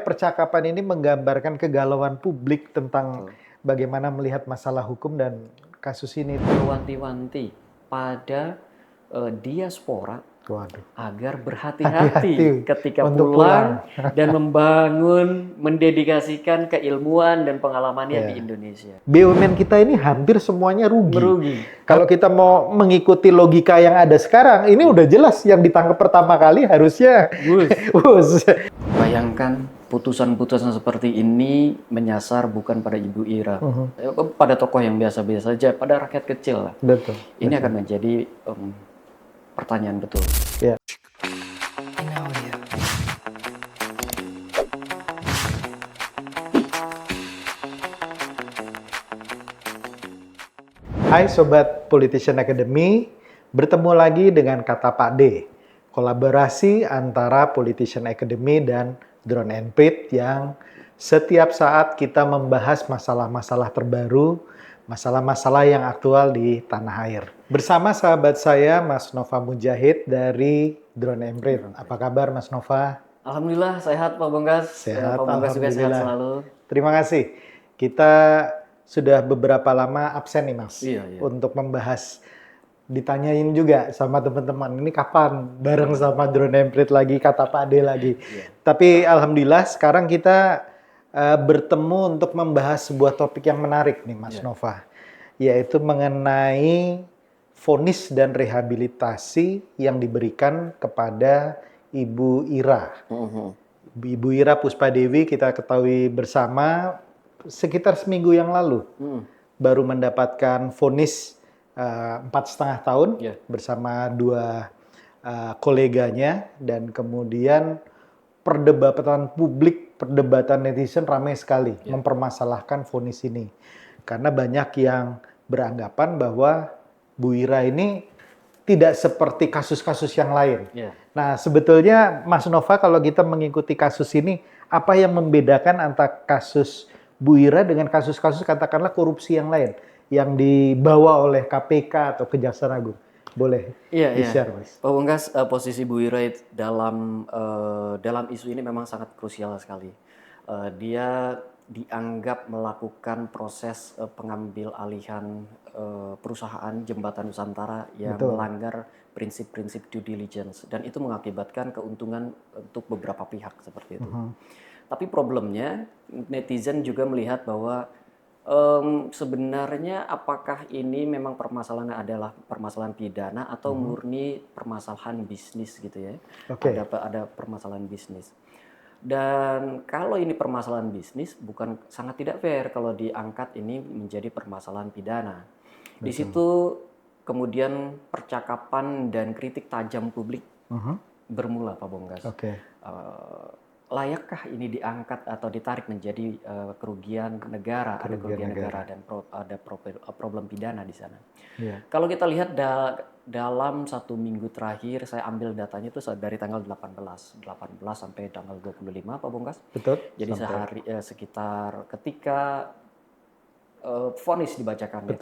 percakapan ini menggambarkan kegalauan publik tentang Betul. bagaimana melihat masalah hukum dan kasus ini. Mewanti-wanti pada diaspora Waduh. agar Hati-hati berhati-hati ketika untuk pulang dan membangun, mendedikasikan keilmuan dan pengalamannya di Ya. Indonesia. BUMN kita ini hampir semuanya rugi. Merugi. Kalau kita mau mengikuti logika yang ada sekarang, ini udah jelas yang ditangkap pertama kali harusnya Gus. Bayangkan putusan-putusan seperti ini menyasar bukan pada Ibu Ira, pada tokoh yang biasa-biasa saja, pada rakyat kecil lah. Betul. Ini akan menjadi pertanyaan betul. Ya. Hai Sobat Politician Academy, bertemu lagi dengan Kata Pak D, kolaborasi antara Politician Academy dan Drone and Prit yang setiap saat kita membahas masalah-masalah terbaru, masalah-masalah yang aktual di tanah air. Bersama sahabat saya, Mas Nova Mujahid dari Drone and Prit. Apa kabar Mas Nova? Alhamdulillah sehat Pak Bonggas. Sehat, Pak Bonggas juga sehat selalu. Terima kasih. Kita sudah beberapa lama absen nih Mas, untuk membahas, ditanyain juga sama teman-teman, ini kapan bareng sama Drone and Prit lagi, Kata Pak D lagi. Tapi alhamdulillah sekarang kita bertemu untuk membahas sebuah topik yang menarik nih Mas Nova, yaitu mengenai vonis dan rehabilitasi yang diberikan kepada Ibu Ira. Ibu Ira Puspadewi kita ketahui bersama sekitar seminggu yang lalu baru mendapatkan vonis 4,5 tahun bersama dua koleganya, dan kemudian perdebatan publik, perdebatan netizen ramai sekali mempermasalahkan vonis ini karena banyak yang beranggapan bahwa Bu Ira ini tidak seperti kasus-kasus yang lain. Nah, sebetulnya Mas Nova, kalau kita mengikuti kasus ini, apa yang membedakan antara kasus Bu Ira dengan kasus-kasus katakanlah korupsi yang lain yang dibawa oleh KPK atau Kejaksaan Agung? Boleh di-share, Mas? Pak Bonggas, posisi Bu Ira dalam isu ini memang sangat krusial sekali. Dia dianggap melakukan proses pengambil alihan perusahaan Jembatan Nusantara yang melanggar prinsip-prinsip due diligence, dan itu mengakibatkan keuntungan untuk beberapa pihak seperti itu. Tapi problemnya netizen juga melihat bahwa sebenarnya apakah ini memang permasalahannya adalah permasalahan pidana atau murni permasalahan bisnis gitu ya. Ada permasalahan bisnis. Dan kalau ini permasalahan bisnis, bukan sangat tidak fair kalau diangkat ini menjadi permasalahan pidana. Di situ kemudian percakapan dan kritik tajam publik bermula, Pak Bonggas. Layakkah ini diangkat atau ditarik menjadi kerugian negara? Ada kerugian negara dan ada problem pidana di sana. Kalau kita lihat dalam 1 minggu terakhir, saya ambil datanya itu dari tanggal 18 sampai tanggal 25, Pak Bonggas. Jadi sehari sekitar ketika vonis dibacakan.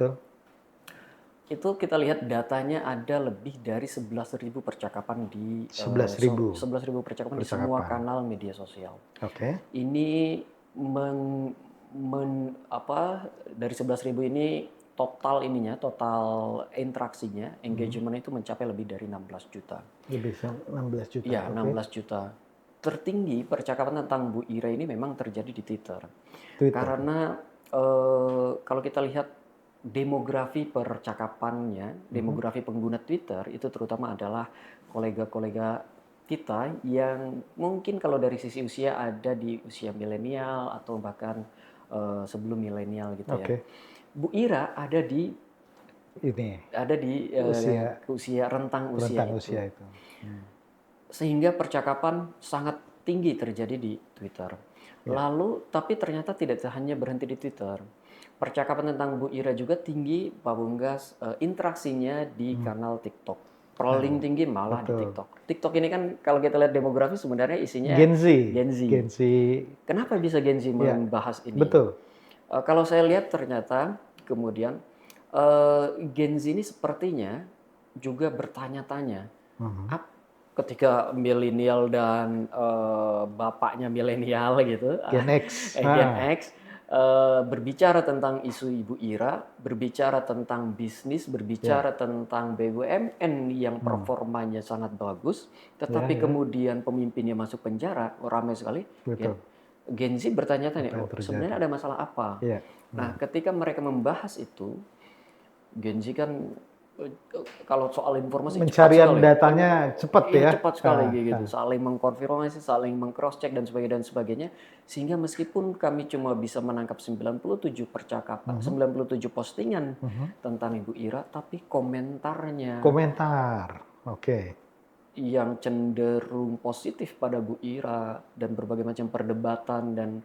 Itu kita lihat datanya ada lebih dari 11.000 percakapan di 11.000 percakapan di semua kanal media sosial. Ini dari 11.000 ini total interaksinya, engagement itu mencapai lebih dari 16 juta. Lebih 16 juta. Iya, 16 juta. Tertinggi percakapan tentang Bu Ira ini memang terjadi di Twitter. Karena kalau kita lihat demografi percakapannya, demografi pengguna Twitter itu terutama adalah kolega-kolega kita yang mungkin kalau dari sisi usia ada di usia milenial atau bahkan sebelum milenial gitu ya. Bu Ira ada di rentang usia itu. Sehingga percakapan sangat tinggi terjadi di Twitter. Lalu tapi ternyata tidak hanya berhenti di Twitter. Percakapan tentang Bu Ira juga tinggi, Pak Bonggas, interaksinya di kanal TikTok. Paling tinggi malah di TikTok. TikTok ini kan kalau kita lihat demografi sebenarnya isinya Gen Z. Kenapa bisa Gen Z membahas ini? Kalau saya lihat ternyata kemudian Gen Z ini sepertinya juga bertanya-tanya, ketika milenial dan bapaknya milenial gitu, Gen X, Gen X berbicara tentang isu Ibu Ira, berbicara tentang bisnis, berbicara tentang BUMN yang performanya sangat bagus, tetapi kemudian pemimpinnya masuk penjara, ramai sekali. Gen Z bertanya-tanya, sebenarnya ada masalah apa? Nah, ketika mereka membahas itu, Gen Z kan kalau soal informasi pencarian datanya cepat ya, cepat sekali gitu, saling mengkonfirmasi, saling meng-cross check dan sebagainya, sehingga meskipun kami cuma bisa menangkap 97 percakapan, 97 postingan tentang Ibu Ira, tapi komentar, yang cenderung positif pada Bu Ira dan berbagai macam perdebatan dan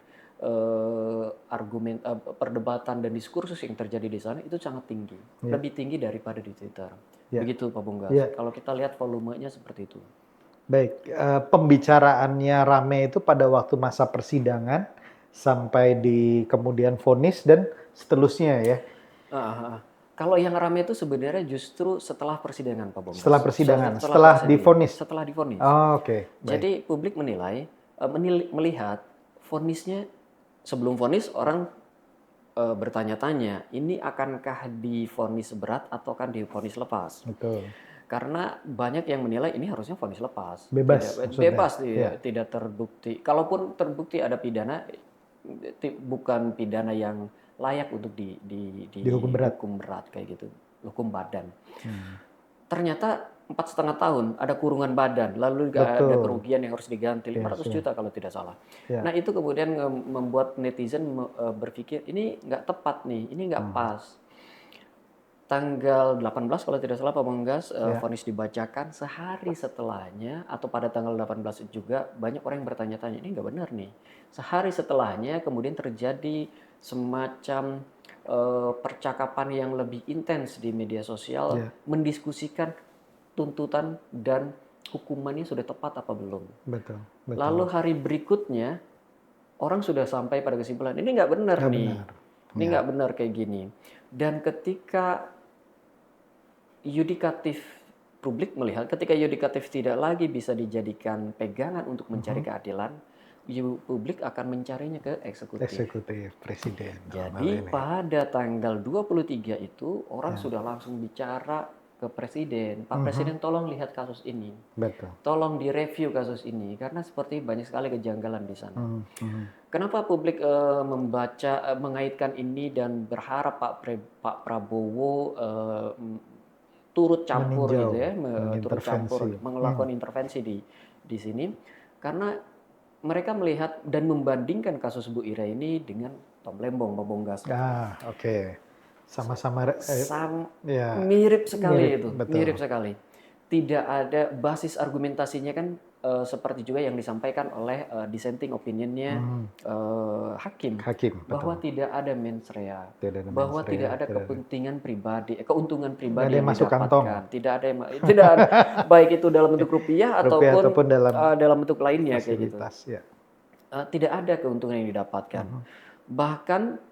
perdebatan dan diskursus yang terjadi di sana itu sangat tinggi, lebih tinggi daripada di Twitter. Begitu Pak Bunggas. Kalau kita lihat volumenya seperti itu. Baik, pembicaraannya rame itu pada waktu masa persidangan sampai di kemudian vonis dan seterusnya ya. Kalau yang rame itu sebenarnya justru setelah persidangan Pak Bunggas. Setelah persidangan, setelah divonis. Setelah divonis. Oke. Jadi publik melihat vonisnya. Sebelum vonis orang bertanya-tanya, ini akankah divonis berat atau kan divonis lepas? Betul. Karena banyak yang menilai ini harusnya vonis lepas. Bebas, tidak terbukti. Kalaupun terbukti ada pidana, bukan pidana yang layak untuk dihukum berat kayak gitu, hukum badan. Ternyata 4,5 tahun ada kurungan badan, lalu ada kerugian yang harus diganti 500 juta kalau tidak salah. Nah itu kemudian membuat netizen berpikir ini nggak tepat nih, ini nggak pas. Tanggal 18 kalau tidak salah Pak Bunggas, vonis dibacakan, sehari setelahnya atau pada tanggal 18 juga banyak orang yang bertanya-tanya, ini nggak benar nih. Sehari setelahnya kemudian terjadi semacam percakapan yang lebih intens di media sosial, mendiskusikan tuntutan dan hukumannya sudah tepat apa belum. Betul. Lalu hari berikutnya orang sudah sampai pada kesimpulan ini nggak benar nih, ini nggak benar kayak gini. Dan ketika yudikatif publik melihat, ketika yudikatif tidak lagi bisa dijadikan pegangan untuk mencari keadilan, publik akan mencarinya ke eksekutif. Eksekutif, presiden. Jadi pada tanggal 23 itu orang sudah langsung bicara ke presiden, Pak Presiden tolong lihat kasus ini, tolong direview kasus ini, karena seperti banyak sekali kejanggalan di sana. Kenapa publik mengaitkan ini dan berharap Pak Prabowo turut campur gitu ya, turut campur, melakukan intervensi di sini, karena mereka melihat dan membandingkan kasus Bu Ira ini dengan Tom Lembong, Pak Bunggas. Sama-sama mirip sekali itu, mirip sekali. Tidak ada basis argumentasinya kan seperti juga yang disampaikan oleh dissenting opinionnya hakim bahwa tidak ada mens rea, bahwa tidak ada kepentingan pribadi, keuntungan pribadi yang didapatkan, tidak ada baik itu dalam bentuk rupiah ataupun dalam bentuk lainnya kayak gitu. Tidak ada keuntungan yang didapatkan. Bahkan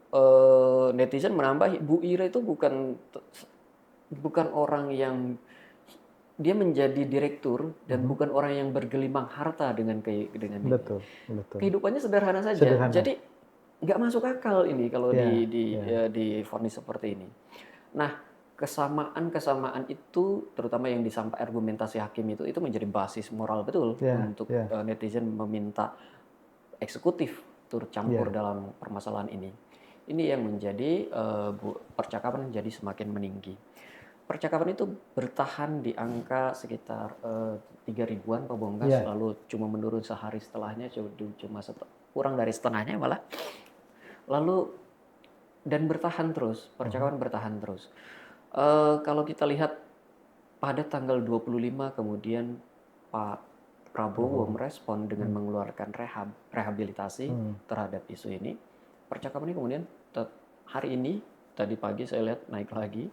netizen menambah Bu Ira itu bukan orang yang dia menjadi direktur dan bukan orang yang bergelimang harta dengan betul. Kehidupannya sederhana saja. Jadi nggak masuk akal ini kalau di vonis seperti ini. Nah, kesamaan itu terutama yang disampaikan argumentasi hakim itu menjadi basis moral betul untuk netizen meminta eksekutif turut campur dalam permasalahan ini. Ini yang menjadi percakapan menjadi semakin meninggi. Percakapan itu bertahan di angka sekitar 3.000-an Pak Bunggas, lalu cuma menurun sehari setelahnya cuma kurang dari setengahnya malah. Lalu dan bertahan terus, percakapan bertahan terus. Kalau kita lihat pada tanggal 25 kemudian Pak Prabowo merespon dengan mengeluarkan rehabilitasi terhadap isu ini. Percakapan ini kemudian hari ini tadi pagi saya lihat naik lagi.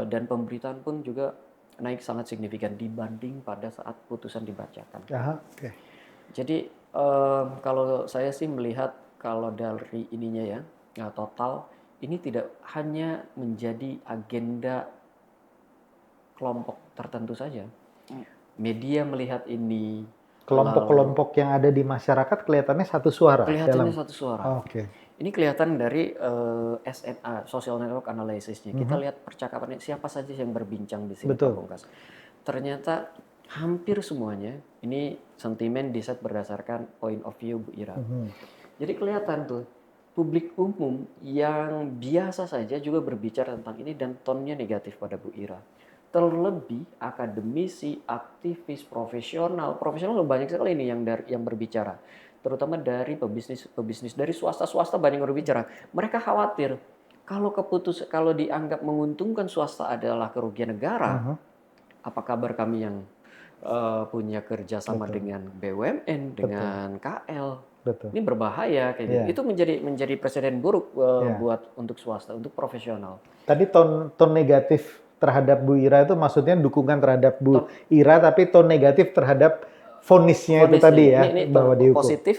Dan pemberitaan pun juga naik sangat signifikan dibanding pada saat putusan dibacakan. Jadi kalau saya sih melihat kalau dari ininya total ini tidak hanya menjadi agenda kelompok tertentu saja. media melihat ini, kelompok-kelompok yang ada di masyarakat kelihatannya satu suara. Kelihatannya satu suara. Oke. Ini kelihatan dari SNA, Social Network Analysis-nya. Kita lihat percakapannya, siapa saja yang berbincang di sini, Pak Bungkas. Ternyata hampir semuanya ini sentimen diset berdasarkan point of view Bu Ira. Jadi kelihatan tuh publik umum yang biasa saja juga berbicara tentang ini dan tonnya negatif pada Bu Ira. Terlebih akademisi, aktivis, profesional banyak sekali ini yang berbicara. Terutama dari pebisnis dari swasta banyak yang berbicara. Mereka khawatir kalau dianggap menguntungkan swasta adalah kerugian negara, apa kabar kami yang punya kerjasama dengan BUMN, dengan KL? Ini berbahaya kayak gitu. Itu menjadi presiden buruk buat untuk swasta, untuk profesional. Tadi ton negatif terhadap Bu Ira itu maksudnya dukungan terhadap Bu Ira, tapi ton negatif terhadap vonisnya itu tadi ya, ini bahwa dihukum. Positif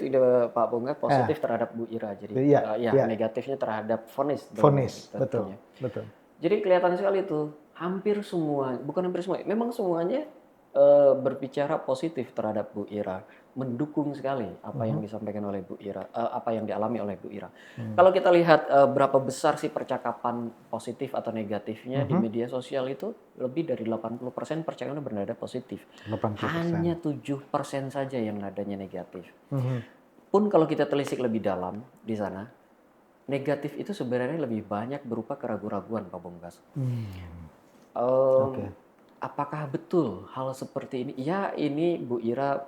Pak Bunga, positif terhadap Bu Ira. Jadi negatifnya terhadap vonis. Betul. Jadi kelihatan sekali itu hampir semua, bukan hampir semua, memang semuanya berbicara positif terhadap Bu Ira, mendukung sekali apa yang disampaikan oleh Bu Ira, apa yang dialami oleh Bu Ira. Kalau kita lihat berapa besar sih percakapan positif atau negatifnya di media sosial itu, lebih dari 80% percakapan bernada positif. 80%. Hanya 7% saja yang nadanya negatif. Pun kalau kita telisik lebih dalam di sana, negatif itu sebenarnya lebih banyak berupa keraguan-keraguan, Pak Bungkas. Apakah betul hal seperti ini? Ya, ini Bu Ira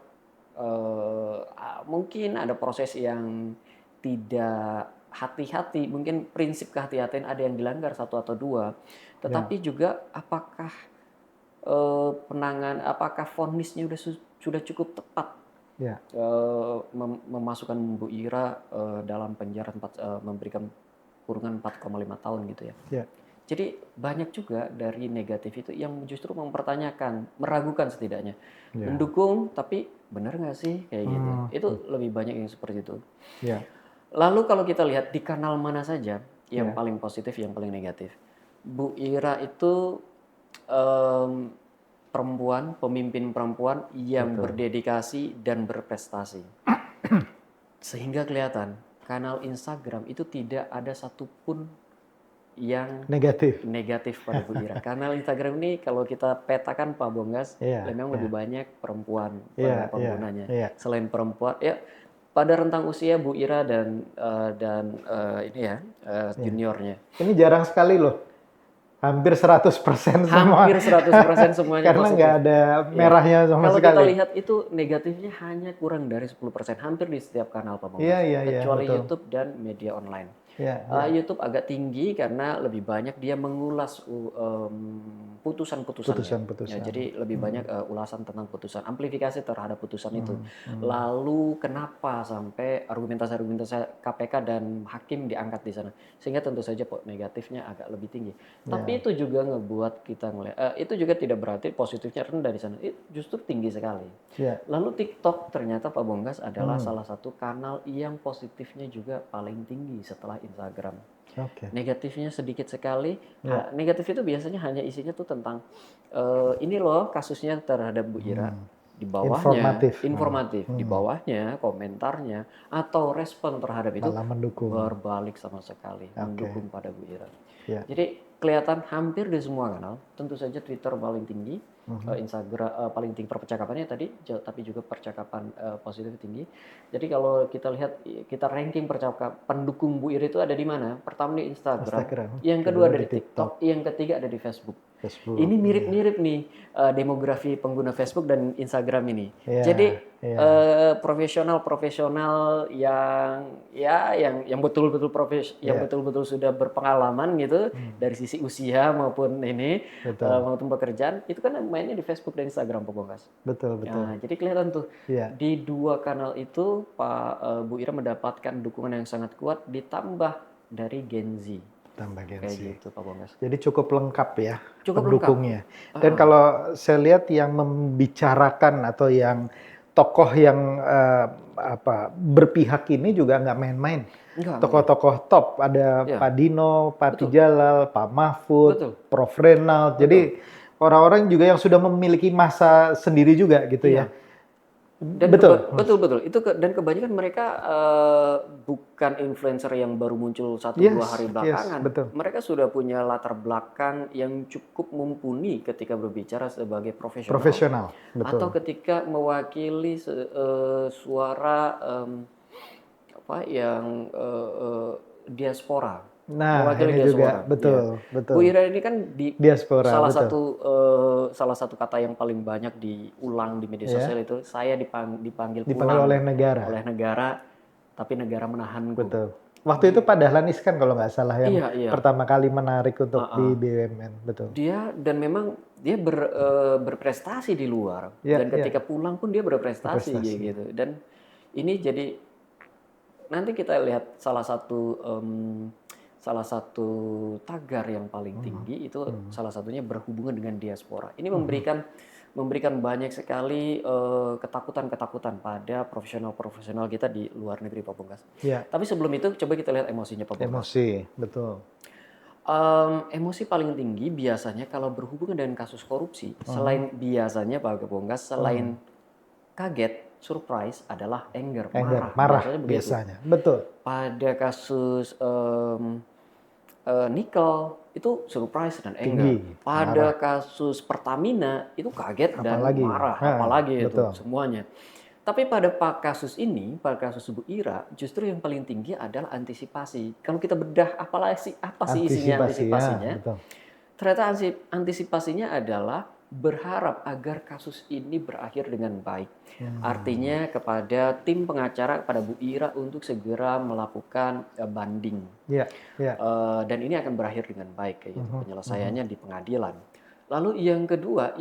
mungkin ada proses yang tidak hati-hati, mungkin prinsip kehati-hatian ada yang dilanggar satu atau dua. Tetapi juga apakah apakah vonisnya sudah cukup tepat memasukkan Bu Ira dalam penjara memberikan kurungan 4,5 tahun gitu ya. Jadi banyak juga dari negatif itu yang justru mempertanyakan, meragukan setidaknya. Mendukung, tapi benar nggak sih kayak gitu. Itu lebih banyak yang seperti itu. Lalu kalau kita lihat di kanal mana saja yang paling positif, yang paling negatif. Bu Ira itu pemimpin perempuan yang berdedikasi dan berprestasi. Sehingga kelihatan kanal Instagram itu tidak ada satupun yang negatif pada Bu Ira. Kanal Instagram ini kalau kita petakan Pak Bonggas, memang lebih banyak perempuan penggunanya. Selain perempuan, ya pada rentang usia Bu Ira dan juniornya. Ini jarang sekali loh. Hampir 100% semua. Hampir 100% semuanya karena nggak ada merahnya sama sekali. Kalau kita lihat itu negatifnya hanya kurang dari 10%. Hampir di setiap kanal Pak Bonggas. Kecuali YouTube dan media online. YouTube agak tinggi karena lebih banyak dia mengulas putusan-putusannya. Jadi lebih banyak ulasan tentang putusan, amplifikasi terhadap putusan itu. Lalu kenapa sampai argumentasi KPK dan hakim diangkat di sana, sehingga tentu saja negatifnya agak lebih tinggi. Tapi itu juga ngebuat kita ngelihat, itu juga tidak berarti positifnya rendah di sana. Itu justru tinggi sekali. Lalu TikTok ternyata Pak Bonggas adalah salah satu kanal yang positifnya juga paling tinggi setelah Instagram. Negatifnya sedikit sekali. Negatif itu biasanya hanya isinya tuh tentang ini loh kasusnya terhadap Bu Ira. Di bawahnya informatif. Di bawahnya komentarnya atau respon terhadap itu berbalik sama sekali, mendukung pada Bu Ira. Jadi kelihatan hampir di semua kanal. Tentu saja Twitter paling tinggi, Instagram paling tinggi percakapannya tadi, tapi juga percakapan positif tinggi. Jadi kalau kita lihat, kita ranking percakapan pendukung Bu Ira itu ada di mana? Pertama di Instagram. Yang kedua ada di TikTok, yang ketiga ada di Facebook. Ini mirip-mirip nih demografi pengguna Facebook dan Instagram ini. Jadi profesional yang betul-betul betul-betul sudah berpengalaman gitu dari sisi usia maupun maupun pekerjaan, itu kan mainnya di Facebook dan Instagram Pak Bongkas. Betul. Nah, jadi kelihatan tuh di dua kanal itu Bu Ira mendapatkan dukungan yang sangat kuat ditambah dari Gen Z. Kayak gitu Pak Bongkas. Jadi cukup lengkap ya pendukungnya. Dan kalau saya lihat yang membicarakan atau yang tokoh yang berpihak ini juga nggak main-main. Tokoh-tokoh top ada Pak Dino, Pak Tijalal, Pak Mahfud, Prof Renald. Jadi orang-orang juga yang sudah memiliki masa sendiri juga gitu ya. Dan betul. Betul. Dan kebanyakan mereka bukan influencer yang baru muncul 1-2 hari belakangan. Betul. Mereka sudah punya latar belakang yang cukup mumpuni ketika berbicara sebagai profesional. Betul. Atau ketika mewakili suara diaspora. Nah, ini juga betul. Bu Ira ini kan diaspora, salah satu kata yang paling banyak diulang di media sosial itu, saya dipanggil pulang oleh negara. Tapi negara menahanku. Betul. Waktu itu Pak Dahlan Iskan kalau nggak salah yang pertama kali menarik untuk di BUMN, betul. Dan memang dia berprestasi di luar, dan ketika pulang pun dia berprestasi. Gitu. Dan ini jadi nanti kita lihat salah satu tagar yang paling tinggi itu salah satunya berhubungan dengan diaspora. Ini memberikan banyak sekali ketakutan pada profesional kita di luar negeri, Pak Bongkas. Tapi sebelum itu coba kita lihat emosinya, Pak Bongkas. Emosi, betul. Emosi paling tinggi biasanya kalau berhubungan dengan kasus korupsi, selain biasanya Pak Bongkas, selain kaget, surprise adalah anger, marah biasanya. Betul. Pada kasus nikel itu surprise dan anger. Pada kasus Pertamina itu kaget dan marah, apalagi itu semuanya. Tapi pada kasus Bu Ira, justru yang paling tinggi adalah antisipasi. Kalau kita bedah apa sih isinya antisipasinya? Ternyata antisipasinya adalah berharap agar kasus ini berakhir dengan baik. Artinya kepada tim pengacara, kepada Bu Ira untuk segera melakukan banding. Dan ini akan berakhir dengan baik, penyelesaiannya di pengadilan. Lalu yang kedua,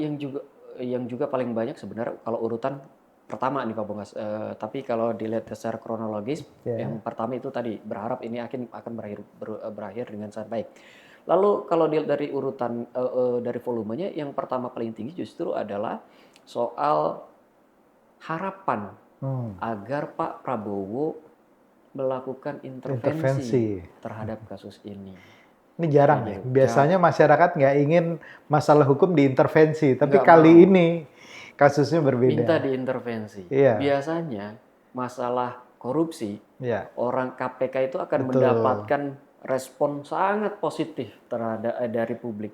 yang juga paling banyak sebenarnya kalau urutan pertama nih Pak Bongkas, tapi kalau dilihat secara kronologis, yang pertama itu tadi berharap ini akan berakhir dengan sangat baik. Lalu kalau dari urutan dari volumenya, yang pertama paling tinggi justru adalah soal harapan agar Pak Prabowo melakukan intervensi terhadap kasus ini. Ini jarang ya. Biasanya masyarakat nggak ingin masalah hukum diintervensi, tapi kali ini kasusnya berbeda. Minta diintervensi. Biasanya masalah korupsi, orang KPK itu akan mendapatkan respon sangat positif dari publik.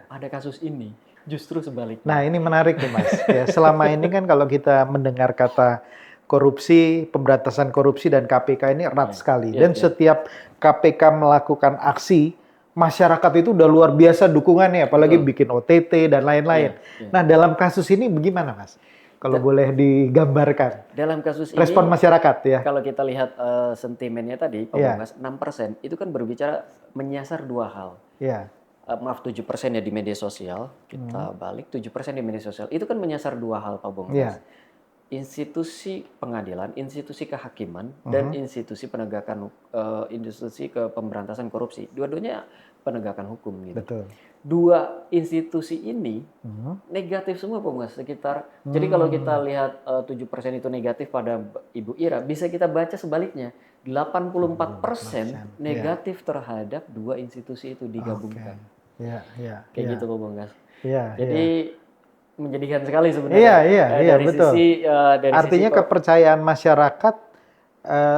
Ada kasus ini, justru sebaliknya. Nah, ini menarik nih, Mas. Selama ini kan kalau kita mendengar kata korupsi, pemberantasan korupsi dan KPK ini erat sekali. Dan setiap KPK melakukan aksi, masyarakat itu udah luar biasa dukungannya, apalagi bikin OTT dan lain-lain. Nah, dalam kasus ini bagaimana, Mas? Kalau boleh digambarkan. Dalam kasus ini, respon masyarakat ya. Kalau kita lihat sentimennya tadi, Pak Bongkas, 6% itu kan berbicara menyasar dua hal. Maaf, 7% ya di media sosial. Kita balik 7% di media sosial. Itu kan menyasar dua hal, Pak Bongkas. Institusi pengadilan, institusi kehakiman, dan institusi penegakan institusi pemberantasan korupsi. Dua-duanya penegakan hukum gitu. Betul. Dua institusi ini negatif semua, Pak Bongkas, sekitar. Jadi kalau kita lihat 7% itu negatif pada Ibu Ira, bisa kita baca sebaliknya. 84% negatif terhadap dua institusi itu digabungkan. Kayak gitu, Pak Bongkas. Jadi menjadikan sekali sebenarnya. Dari betul. Dari artinya kepercayaan masyarakat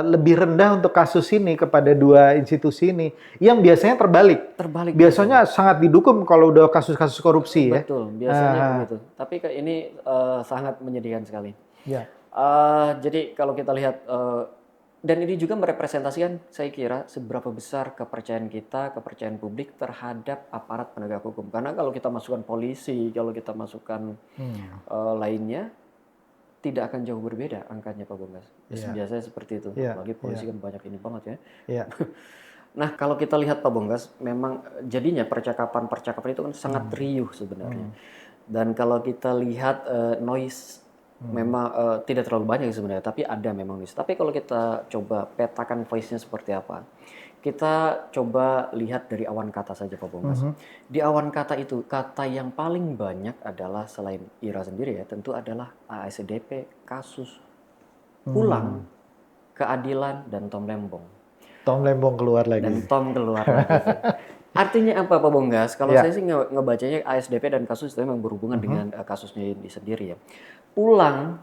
lebih rendah untuk kasus ini kepada dua institusi ini, yang biasanya terbalik. Biasanya sangat didukung kalau udah kasus-kasus korupsi. Betul, biasanya begitu. Tapi ini sangat menyedihkan sekali. Jadi kalau kita lihat, dan ini juga merepresentasikan, saya kira, seberapa besar kepercayaan publik terhadap aparat penegak hukum. Karena kalau kita masukkan polisi, kalau kita masukkan lainnya, tidak akan jauh berbeda angkanya, Pak Bongkas. Biasanya seperti itu. Apalagi polisi kan banyak ini banget ya. Nah, kalau kita lihat, Pak Bongkas, memang jadinya percakapan itu kan sangat riuh sebenarnya. Dan kalau kita lihat noise, memang tidak terlalu banyak sebenarnya, tapi ada memang noise. Tapi kalau kita coba petakan voice-nya seperti apa, kita coba lihat dari awan kata saja, Pak Bongkas. Di awan kata itu, kata yang paling banyak adalah selain Ira sendiri ya, tentu adalah ASDP, kasus, pulang, keadilan, dan Tom Lembong. Tom Lembong keluar lagi. Dan Tom keluar lagi. Artinya apa Pak Bonggas? Kalau saya sih ngebacanya ASDP dan kasus itu memang berhubungan dengan kasusnya ini sendiri ya. Pulang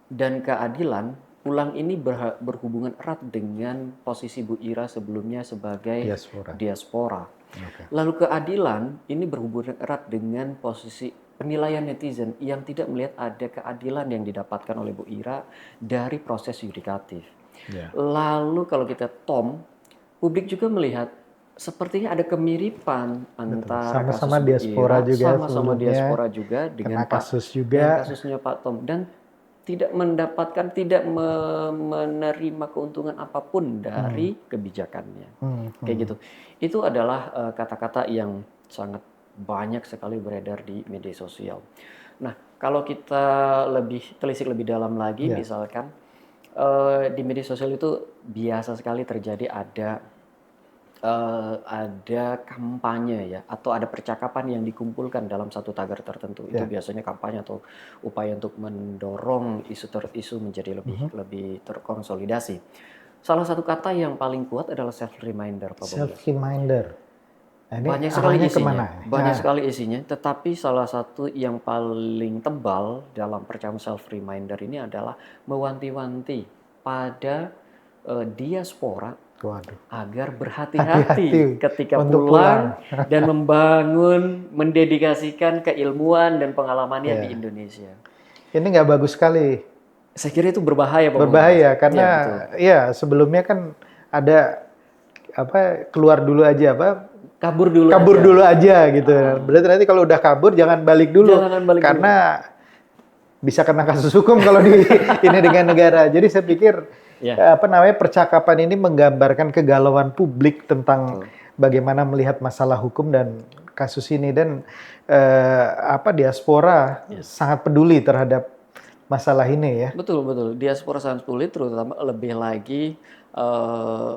dan keadilan, pulang ini berhubungan erat dengan posisi Bu Ira sebelumnya sebagai diaspora. Lalu keadilan ini berhubungan erat dengan posisi penilaian netizen yang tidak melihat ada keadilan yang didapatkan oleh Bu Ira dari proses yudikatif. Lalu kalau kita publik juga melihat sepertinya ada kemiripan antara sama-sama diaspora juga, sama-sama diaspora juga dengan kasusnya Pak Tom, dan tidak menerima keuntungan apapun dari kebijakannya. Kayak gitu. Itu adalah kata-kata yang sangat banyak sekali beredar di media sosial. Nah, kalau kita telisik lebih dalam lagi, misalkan di media sosial itu biasa sekali terjadi ada kampanye ya, atau ada percakapan yang dikumpulkan dalam satu tagar tertentu. Itu biasanya kampanye atau upaya untuk mendorong isu menjadi lebih terkonsolidasi. Salah satu kata yang paling kuat adalah self reminder, Pak Bonggas. Self reminder. Banyak sekali isinya, tetapi salah satu yang paling tebal dalam percakapan self reminder ini adalah mewanti-wanti pada diaspora agar berhati-hati ketika pulang dan mendedikasikan keilmuan dan pengalamannya di Indonesia. Ini nggak bagus sekali. Saya kira itu berbahaya, Pak. Berbahaya karena sebelumnya kan ada keluar dulu aja kabur dulu aja gitu. Berarti nanti kalau udah kabur jangan balik dulu karena bisa kena kasus hukum kalau ini dengan negara. Jadi saya pikir percakapan ini menggambarkan kegalauan publik tentang bagaimana melihat masalah hukum dan kasus ini, dan diaspora sangat peduli terhadap masalah ini ya. Betul. Diaspora sangat peduli, terutama lebih lagi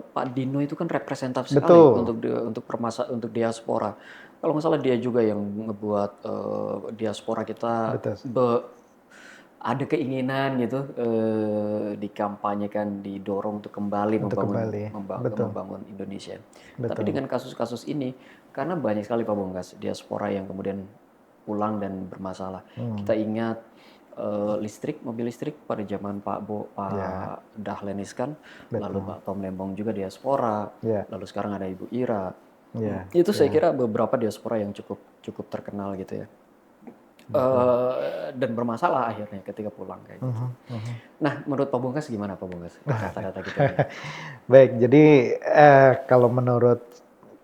Pak Dino itu kan representatif sekali untuk diaspora. Kalau nggak salah dia juga yang ngebuat diaspora kita ada keinginan gitu dikampanyekan, didorong untuk kembali membangun Indonesia. Tapi dengan kasus-kasus ini, karena banyak sekali Pak Bonggas diaspora yang kemudian pulang dan bermasalah. Kita ingat mobil listrik pada zaman Pak Dahlan Iskan, lalu Pak Tom Lembong juga diaspora, lalu sekarang ada Ibu Ira. Itu saya kira beberapa diaspora yang cukup terkenal gitu ya. Dan bermasalah akhirnya ketika pulang kayak gitu. Nah, menurut Pak Bonggas gimana Pak Bonggas data-data gitu? Baik, jadi kalau menurut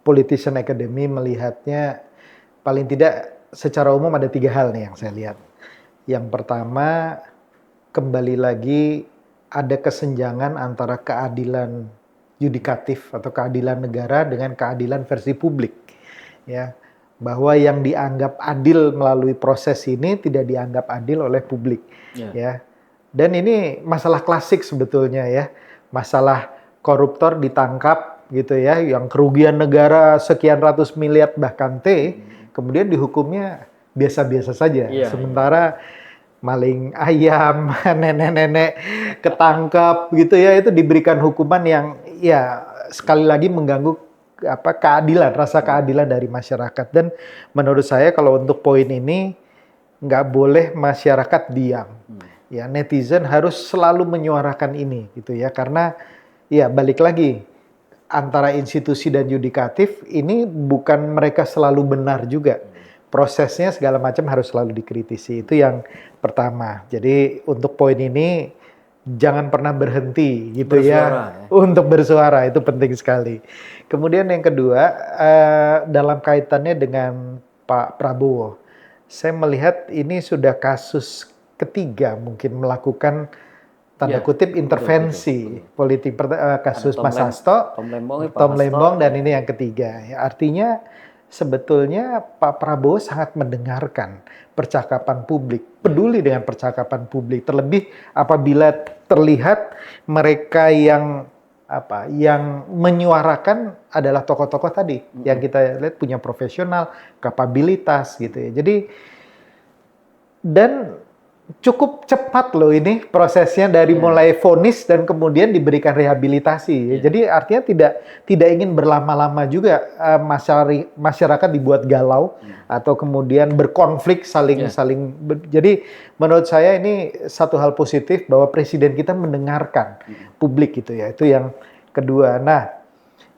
Politician Academy melihatnya paling tidak secara umum ada 3 hal nih yang saya lihat. Yang pertama, kembali lagi ada kesenjangan antara keadilan yudikatif atau keadilan negara dengan keadilan versi publik. Ya, bahwa yang dianggap adil melalui proses ini tidak dianggap adil oleh publik. Ya. Dan ini masalah klasik sebetulnya ya. Masalah koruptor ditangkap gitu ya, yang kerugian negara sekian ratus miliar bahkan kemudian dihukumnya biasa-biasa saja. Sementara maling ayam, nenek-nenek ketangkap gitu ya, itu diberikan hukuman yang ya sekali lagi mengganggu rasa keadilan dari masyarakat. Dan menurut saya kalau untuk poin ini nggak boleh masyarakat diam. Ya, netizen harus selalu menyuarakan ini gitu ya, karena ya balik lagi antara institusi dan yudikatif ini bukan mereka selalu benar juga. Prosesnya segala macam harus selalu dikritisi. Itu yang pertama. Jadi untuk poin ini jangan pernah berhenti gitu ya untuk bersuara, itu penting sekali. Kemudian yang kedua, dalam kaitannya dengan Pak Prabowo, saya melihat ini sudah kasus ketiga mungkin melakukan tanda kutip intervensi politik, kasus Mas Hasto, Tom Lembong, dan ini yang ketiga. Ya, artinya sebetulnya Pak Prabowo sangat mendengarkan percakapan publik, peduli dengan percakapan publik, terlebih apabila terlihat mereka yang menyuarakan adalah tokoh-tokoh tadi yang kita lihat punya profesional, kapabilitas gitu ya. Jadi dan cukup cepat loh ini prosesnya dari mulai vonis dan kemudian diberikan rehabilitasi. Jadi artinya tidak ingin berlama-lama juga masyarakat dibuat galau atau kemudian berkonflik saling. Jadi menurut saya ini satu hal positif bahwa presiden kita mendengarkan publik gitu ya. Itu yang kedua. Nah,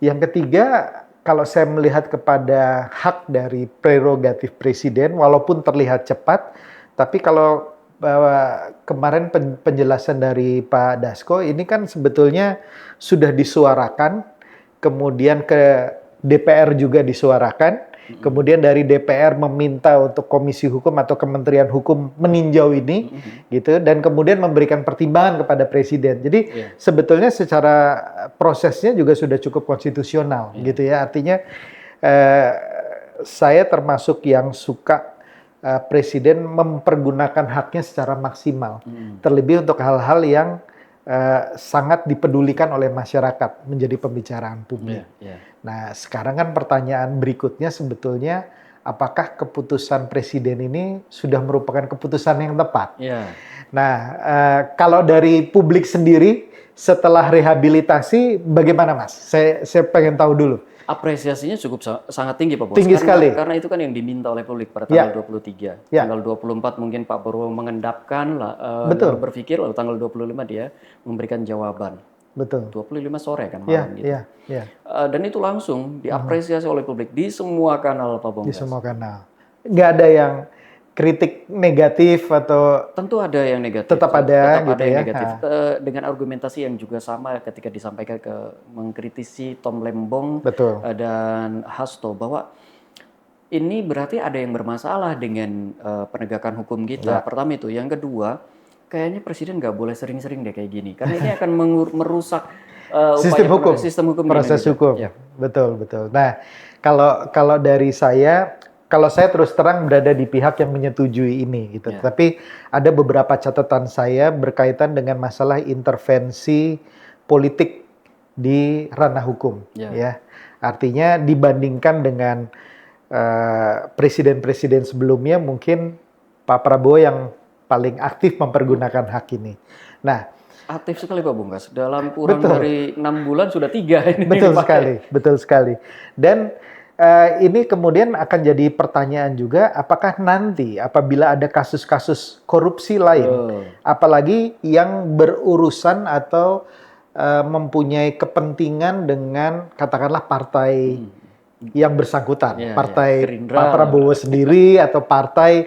yang ketiga, kalau saya melihat kepada hak dari prerogatif presiden walaupun terlihat cepat, tapi kalau bahwa kemarin penjelasan dari Pak Dasko ini kan sebetulnya sudah disuarakan, kemudian ke DPR juga disuarakan, kemudian dari DPR meminta untuk Komisi Hukum atau Kementerian Hukum meninjau ini, gitu, dan kemudian memberikan pertimbangan kepada Presiden. Jadi sebetulnya secara prosesnya juga sudah cukup konstitusional, gitu ya. Artinya saya termasuk yang suka Presiden mempergunakan haknya secara maksimal, terlebih untuk hal-hal yang sangat dipedulikan oleh masyarakat menjadi pembicaraan publik. Nah, sekarang kan pertanyaan berikutnya sebetulnya apakah keputusan Presiden ini sudah merupakan keputusan yang tepat? Nah, kalau dari publik sendiri setelah rehabilitasi bagaimana, Mas? Saya pengen tahu dulu. Apresiasinya cukup sangat tinggi, Pak Bos. Tinggi sekali. Karena itu kan yang diminta oleh publik pada tanggal 23. Tanggal 24 mungkin Pak Prabowo mengendapkan, lalu berpikir, lalu tanggal 25 dia memberikan jawaban. Betul. 25 sore kan malam gitu. Dan itu langsung diapresiasi oleh publik di semua kanal, Pak Bongkas. Di semua kanal. Nggak ada yang kritik negatif atau tentu ada yang negatif. Tetap ada gitu yang negatif. Dengan argumentasi yang juga sama ketika disampaikan mengkritisi Tom Lembong dan Hasto bahwa ini berarti ada yang bermasalah dengan penegakan hukum kita. Pertama itu, yang kedua, kayaknya presiden nggak boleh sering-sering deh kayak gini karena ini akan merusak sistem hukum proses hukum. Betul. Nah, kalau dari saya, kalau saya terus terang berada di pihak yang menyetujui ini gitu. Tapi ada beberapa catatan saya berkaitan dengan masalah intervensi politik di ranah hukum ya. Artinya dibandingkan dengan presiden-presiden sebelumnya, mungkin Pak Prabowo yang paling aktif mempergunakan hak ini. Nah, aktif sekali Pak Bungkas. Dalam kurang dari 6 bulan sudah 3 ini. Betul sekali. Dan ini kemudian akan jadi pertanyaan juga, apakah nanti apabila ada kasus-kasus korupsi lain, apalagi yang berurusan atau mempunyai kepentingan dengan katakanlah partai yang bersangkutan, partai Gerindra, Pak Prabowo sendiri atau partai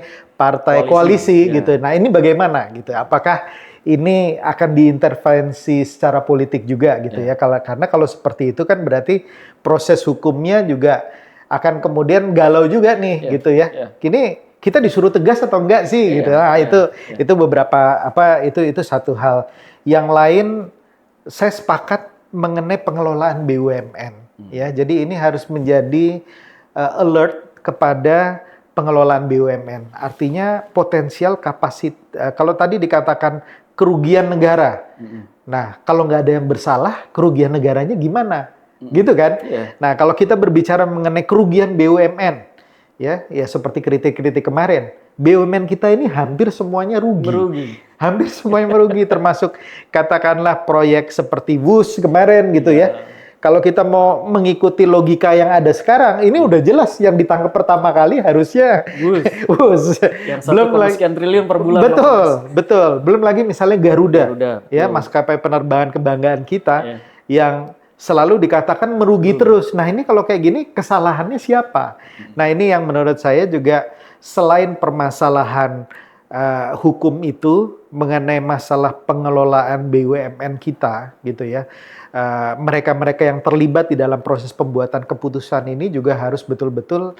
koalisi gitu. Nah, ini bagaimana gitu? Apakah ini akan diintervensi secara politik juga gitu ya? Karena kalau seperti itu kan berarti proses hukumnya juga akan kemudian galau juga nih gitu ya. Kini kita disuruh tegas atau enggak sih gitu. Nah, itu beberapa itu satu hal. Yang lain saya sepakat mengenai pengelolaan BUMN ya. Jadi ini harus menjadi alert kepada pengelolaan BUMN. Artinya potensial kapasitas, kalau tadi dikatakan kerugian negara. Nah, kalau nggak ada yang bersalah, kerugian negaranya gimana? Gitu kan? Nah, kalau kita berbicara mengenai kerugian BUMN, ya seperti kritik-kritik kemarin, BUMN kita ini hampir semuanya rugi. Hampir semuanya merugi, termasuk katakanlah proyek seperti WUS kemarin gitu ya. Kalau kita mau mengikuti logika yang ada sekarang, ini udah jelas yang ditangkap pertama kali harusnya WUS. Yang 1,sekian triliun per bulan. Betul. Belum lagi misalnya Garuda ya, maskapai penerbangan kebanggaan kita yang selalu dikatakan merugi terus. Nah, ini kalau kayak gini kesalahannya siapa? Nah, ini yang menurut saya juga selain permasalahan hukum itu mengenai masalah pengelolaan BUMN kita gitu ya. Mereka-mereka yang terlibat di dalam proses pembuatan keputusan ini juga harus betul-betul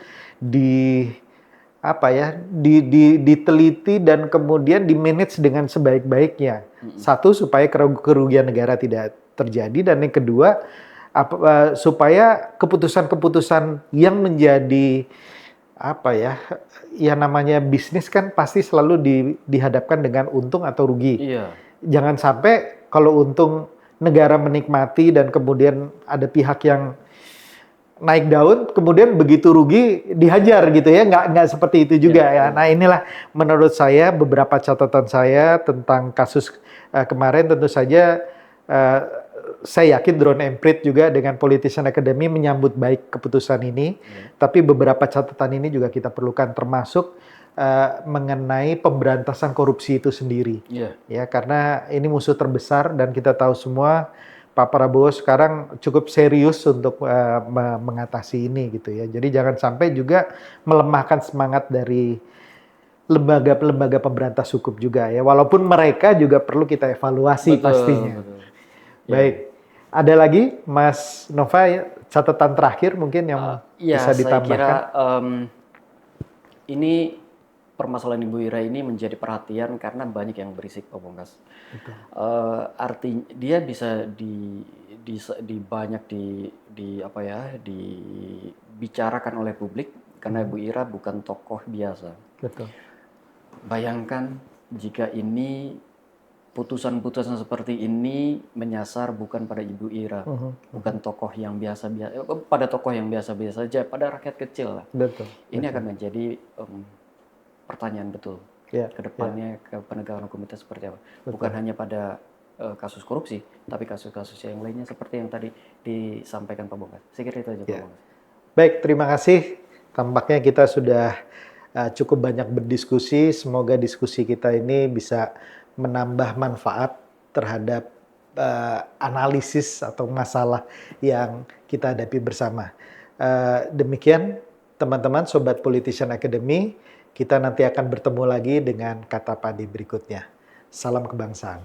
diteliti dan kemudian di-manage dengan sebaik-baiknya. Satu, supaya kerugian negara tidak terjadi, dan yang kedua supaya keputusan-keputusan yang menjadi ya namanya bisnis kan pasti selalu dihadapkan dengan untung atau rugi. Jangan sampai kalau untung negara menikmati dan kemudian ada pihak yang naik daun, kemudian begitu rugi dihajar gitu ya, nggak seperti itu juga ya. Nah inilah menurut saya beberapa catatan saya tentang kasus kemarin. Tentu saja saya yakin Drone Emprit juga dengan Politician Academy menyambut baik keputusan ini. Tapi beberapa catatan ini juga kita perlukan, termasuk mengenai pemberantasan korupsi itu sendiri. Ya, karena ini musuh terbesar dan kita tahu semua Pak Prabowo sekarang cukup serius untuk mengatasi ini gitu ya. Jadi jangan sampai juga melemahkan semangat dari lembaga-lembaga pemberantas hukum juga ya. Walaupun mereka juga perlu kita evaluasi pastinya. Baik. Ada lagi Mas Nova ya, catatan terakhir mungkin yang bisa ditambahkan? Saya kira ini permasalahan Ibu Ira ini menjadi perhatian karena banyak yang berisik, Pak Bongkas. Artinya dia bisa dibicarakan oleh publik karena Ibu Ira bukan tokoh biasa. Betul. Bayangkan jika ini putusan-putusan seperti ini menyasar bukan pada Ibu Ira, bukan tokoh yang biasa-biasa, pada tokoh yang biasa-biasa saja, pada rakyat kecil lah. Betul. Ini akan menjadi pertanyaan betul ke depannya ke penegakan hukum kita seperti apa. Bukan hanya pada kasus korupsi, tapi kasus-kasus yang lainnya seperti yang tadi disampaikan Pak Bongkas. Saya kira itu aja Pak Bongkas. Baik, terima kasih. Tampaknya kita sudah cukup banyak berdiskusi. Semoga diskusi kita ini bisa menambah manfaat terhadap analisis atau masalah yang kita hadapi bersama. Demikian teman-teman Sobat Politician Academy. Kita nanti akan bertemu lagi dengan Kata Padi berikutnya. Salam kebangsaan.